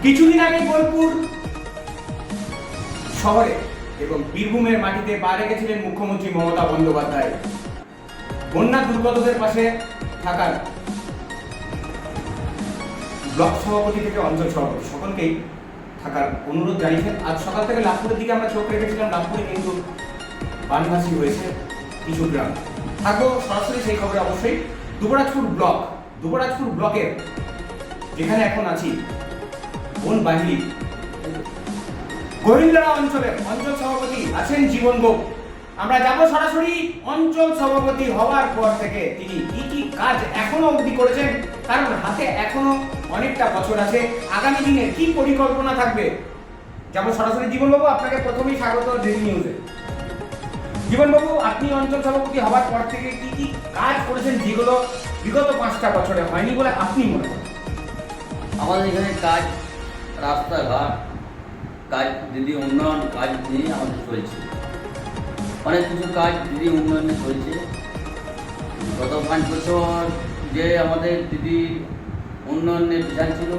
কিছুদিন আগে বোলপুর শহরে এবং বীরভূমের মাটিতে পা রেখেছিলেন মুখ্যমন্ত্রী মমতা বন্দ্যোপাধ্যায়। বন্যা দুর্গতদের পাশে থাকার ব্লক সভাপতি থেকে অঞ্চল সভাপতি সকলকেই থাকার অনুরোধ জানিয়েছেন। আজ সকাল থেকে লাভপুরের দিকে আমরা চোখ রেখেছিলাম। লাভপুরে কিন্তু বানভাসী হয়েছে কিছু গ্রাম। থাকবো সরাসরি সেই খবরে অবশ্যই দুবরাজপুর ব্লকের যেখানে এখন আছি বন বাহিনী গোহিন্দরা অঞ্চলের অঞ্চল সভাপতি আছেন জীবন গোপ। আমরা যাব সরাসরি অঞ্চল সভাপতি হওয়ার পর থেকে তিনি কি কাজ এখনো অবধি করেছেন, কারণ হাতে এখনো অনেকটা বছর আছে। আগামী দিনে কি পরিকল্পনা থাকবে, যাব সরাসরি জীবনবাবু। আপনাকে প্রথমেই স্বাগত ডেইলি নিউজে। জীবনবাবু, আপনি অঞ্চল সভাপতি হওয়ার পর থেকে কি কাজ করেছেন যেগুলো বিগত 5টা বছরে হয়নি বলে আপনি মনে করেন? আমাদের এখানে কাজ, রাস্তাঘাট কাজ, দিদি উন্নয়ন কাজ নিয়ে আমাদের চলছে। অনেক কিছু কাজ দিদি উন্নয়নে চলছে। গত 5 বছর যে আমাদের দিদি উন্নয়নের বিধান ছিল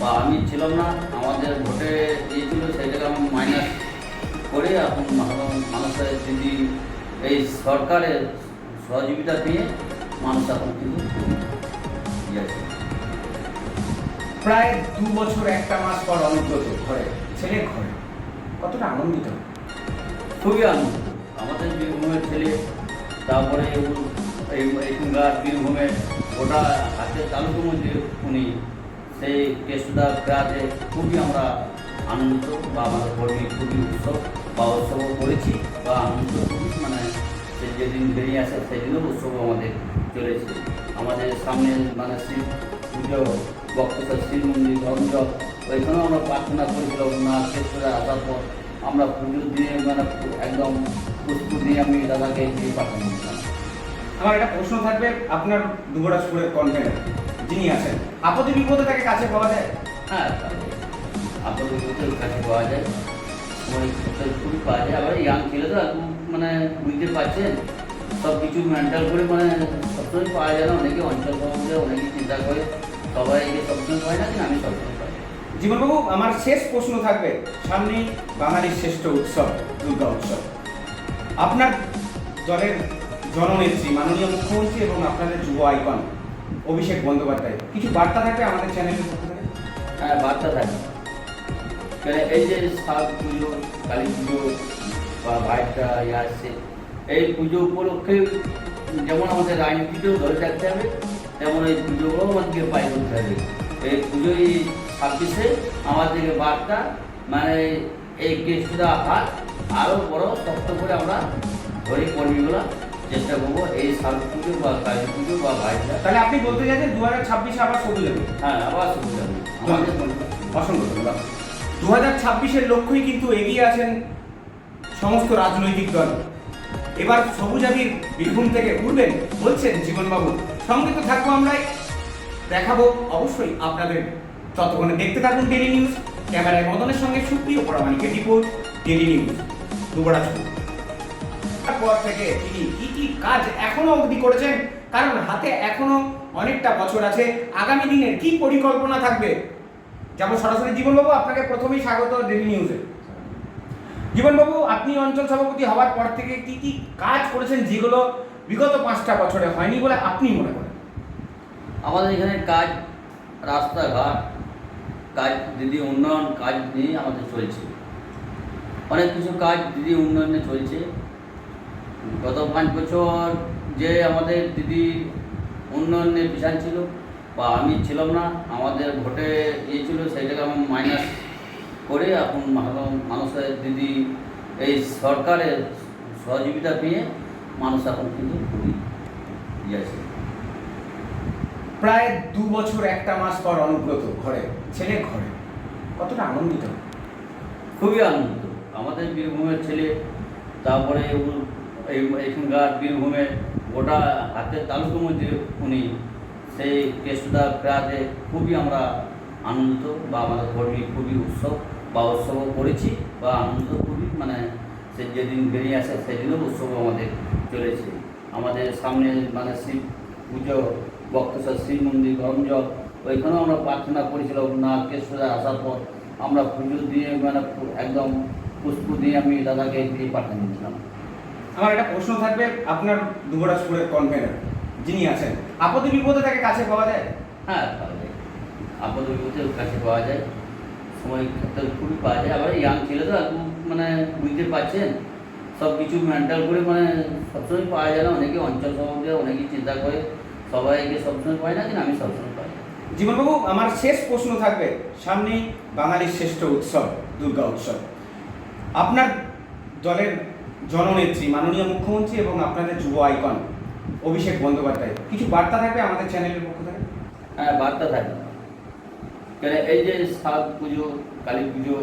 বা আমি ছিলাম না, আমাদের ভোটে দিয়েছিল, সেটাকে আমি মাইনাস করে এখন মানুষের দিদি এই সরকারের সহযোগিতা পেয়ে মানুষ এখন কিন্তু দিয়েছে। প্রায় 2 বছর 1 মাস পর অনুব্রত ঘরে, ছেলের ঘরে, কতটা আনন্দিত? খুবই আনন্দ। আমাদের বীরভূমের ছেলে, তারপরে এইখানকার বীরভূমের গোটা হাতের তালুকের মধ্যে উনি সেই কেষ্টদা প্রাতে খুবই আমরা আনন্দিত, বা আমাদের কর্মী খুবই উৎসব বা উৎসবও করেছি বা আনন্দ খুবই, মানে সে যেদিন বেরিয়ে আসে সেদিনও উৎসব আমাদের চলেছে। আমাদের সামনে মানে শিব পুজো, বক্তব্য শিব মন্দির গঞ্জ, ওইখানেও আমরা প্রার্থনা করেছিলাম না কেষ্টদা আসার পর। আমরা পুজোর দিনে মানে একদম পুষ্প দিয়ে আমি দাদাকে দিয়ে পাঠানো। আমার একটা প্রশ্ন থাকবে, আপনার দুবরাজপুরের কনভেনর যিনি আছেন, আপদে বিপদে তাকে কাছে পাওয়া যায়? হ্যাঁ, আপনাদের কাছে পাওয়া যায়, সময় খুবই পাওয়া যায়। আবার ইয়াং ছেলে তো এখন মানে বুঝতে পারছেন, সব কিছু মেন্টাল করে মানে সবসময় পাওয়া যায় না। অনেকে অঞ্চল সম্বন্ধে অনেকে চিন্তা করে, সবাই সবসময় পায় না, কিন্তু আমি সবসময় পাই। জীবনবাবু, আমার শেষ প্রশ্ন থাকবে, সামনেই বাঙালির শ্রেষ্ঠ উৎসব দুর্গা উৎসব। আপনার দলের জননেত্রী মাননীয় মুখ্যমন্ত্রী এবং আপনাদের যুব আইকন অভিষেক বন্দ্যোপাধ্যায়, কিছু বার্তা থাকবে আমাদের চ্যানেলের পক্ষ থেকে? হ্যাঁ, বার্তা থাকে। কেন এই যে শাক পুজো, কালী পুজো বা ভাইটা ইয়ে আসছে, এই পুজো উপলক্ষে যেমন আমাদের রাজনীতিকেও ধরে রাখতে হবে, তেমন এই পুজোগুলো আমাদেরকে পাই করতে হবে। এই পুজোয় 26-এ আমাদেরকে বার্তা, মানে এই কেষ্টদা হাত আরও বড় শক্ত করে আমরা ধরে কর্মীগুলো চেষ্টা করবো এই শাক পুজো বা কালী পুজো বা ভাইটা। তাহলে আপনি বলতে চাইছেন 2026-এ আবার সবুজ হবে? হ্যাঁ, আবার সবুজ হবে। আমাদের অসংখ্য ধন্যবাদ। 2026-এর লক্ষ্যই কিন্তু এগিয়ে আছেন সমস্ত রাজনৈতিক দল। এবার সবুজ আবির বীরভূম থেকে উঠবেন বলছেন জীবনবাবু। সঙ্গে তো থাকবো আমরাই, দেখাবো অবশ্যই আপনাদের। ততক্ষণে দেখতে থাকুন ডেইলি নিউজ। ক্যামেরায় মদনের সঙ্গে সুপ্রিয় পরামানিকের রিপোর্ট, ডেইলি নিউজ দুবরাজপুর। তারপর থেকে তিনি কি কাজ এখনো অবধি করেছেন, কারণ হাতে এখনো অনেকটা বছর আছে। আগামী দিনের কি পরিকল্পনা থাকবে, যাব সরাসরি জীবনবাবু। আপনাকে প্রথমেই স্বাগত ডেইলি নিউজে। জীবনবাবু, আপনি অঞ্চল সভাপতি হওয়ার পর থেকে কি কাজ করেছেন যেগুলো বিগত 5টা বছরে হয়নি বলে আপনি মনে করেন? আমাদের এখানে কাজ, রাস্তাঘাট কাজ, দিদি উন্নয়ন কাজ নিয়ে আমাদের চলছে। অনেক কিছু কাজ দিদি উন্নয়নে চলছে। গত 5 বছর যে আমাদের দিদি উন্নয়নের বিধান ছিল বা আমি ছিলাম না, আমাদের ভোটে দিয়েছিল, সেটাকে আমি মাইনাস করে এখন মানুষের দিদি এই সরকারের সহযোগিতা পেয়ে মানুষ এখন কিন্তু খুবই দিয়েছে। প্রায় 2 বছর 1 মাস পর অনুব্রত ঘরে, ছেলের ঘরে, কতটা আনন্দিত? খুবই আনন্দ। আমাদের বীরভূমের ছেলে, তারপরে এইখানকার বীরভূমের গোটা হাতের তালুকের মধ্যে উনি সেই কেষ্টদা প্রাতে খুবই আমরা আনন্দিত, বা আমাদের কর্মী খুবই উৎসব বা উৎসবও করেছি বা আনন্দ খুবই, মানে সে যেদিন বেরিয়ে আসে সেদিনও উৎসব আমাদের চলেছে। আমাদের সামনে মানে শিব পুজো, বক্তব্য শিব মন্দির গঞ্জ, ওইখানেও আমরা প্রার্থনা করেছিলাম না কেষ্টদা আসার পর আমরা পুজো দিয়ে মানে একদম পুষ্প দিয়ে আমি দাদাকে দিয়ে পাঠিয়ে দিয়েছিলাম। আমার একটা প্রশ্ন থাকবে, আপনার দুবরাজপুরের কনভেনর যিনি আছেন, আপদে বিপদে তাকে কাছে পাওয়া যায়? হ্যাঁ, পাওয়া যায়, আপদ বিপদের কাছে পাওয়া যায়, সময় ক্ষেত্রে খুবই পাওয়া যায়। আবার ইয়াং ছেলে তো এখন মানে বুঝতে পারছেন সব কিছু মেন্টাল করে মানে সবসময় পাওয়া যায় না, অনেকে অঞ্চল সম্বন্ধে অনেকে চিন্তা করে, সবাইকে সবসময় পায় না, কিন্তু আমি সবসময় পাই। জীবনবাবু, আমার শেষ প্রশ্ন থাকবে, সামনেই বাঙালির শ্রেষ্ঠ উৎসব দুর্গা উৎসব। আপনার দলের জননেত্রী মাননীয় মুখ্যমন্ত্রী এবং আপনাদের যুব আইকন অভিষেক বন্দ্যোপাধ্যায়, কিছু বার্তা থাকবে আমাদের চ্যানেলের পক্ষ থেকে? হ্যাঁ, বার্তা থাকে, কেন এই যে শারদ পুজো, কালী পুজো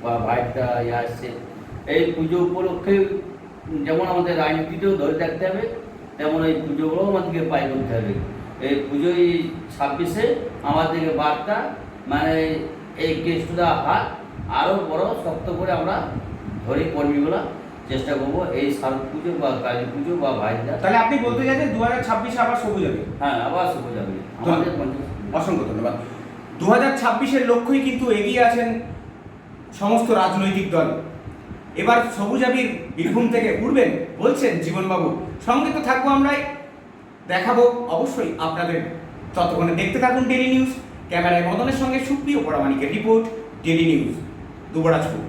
বা ভাইটা ইয়ে আসছে, এই পুজো উপলক্ষে যেমন আমাদের রাজনীতিতেও ধরে রাখতে হবে, তেমন এই পুজোগুলোও আমাদেরকে পাই করতে হবে। এই পুজোয় 26-এ আমাদেরকে বার্তা মানে এই কেষ্টদা হাত আরও বড় শক্ত করে আমরা ধরে কর্মীগুলা চেষ্টা করবো এই শারদ পুজো বা কালী পুজো বা ভাইটা। তাহলে আপনি বলতে চাইছেন 2026-এ আবার সবুজ হবে? হ্যাঁ, আবার শুভ যাবে আমাদের অসংখ্য ধন্যবাদ। 2026-এর লক্ষ্যই কিন্তু এগিয়ে আছেন সমস্ত রাজনৈতিক দল। এবার সবুজ আবির বীরভূম থেকে উঠবেন বলছেন জীবনবাবু। সঙ্গে তো থাকবো আমরাই, দেখাবো অবশ্যই আপনাদের। ততক্ষণে দেখতে থাকুন ডেলি নিউজ। ক্যামেরায় মদনের সঙ্গে সুপ্রিয় পরামানিকের রিপোর্ট, ডেলি নিউজ, দুবরাজপুর।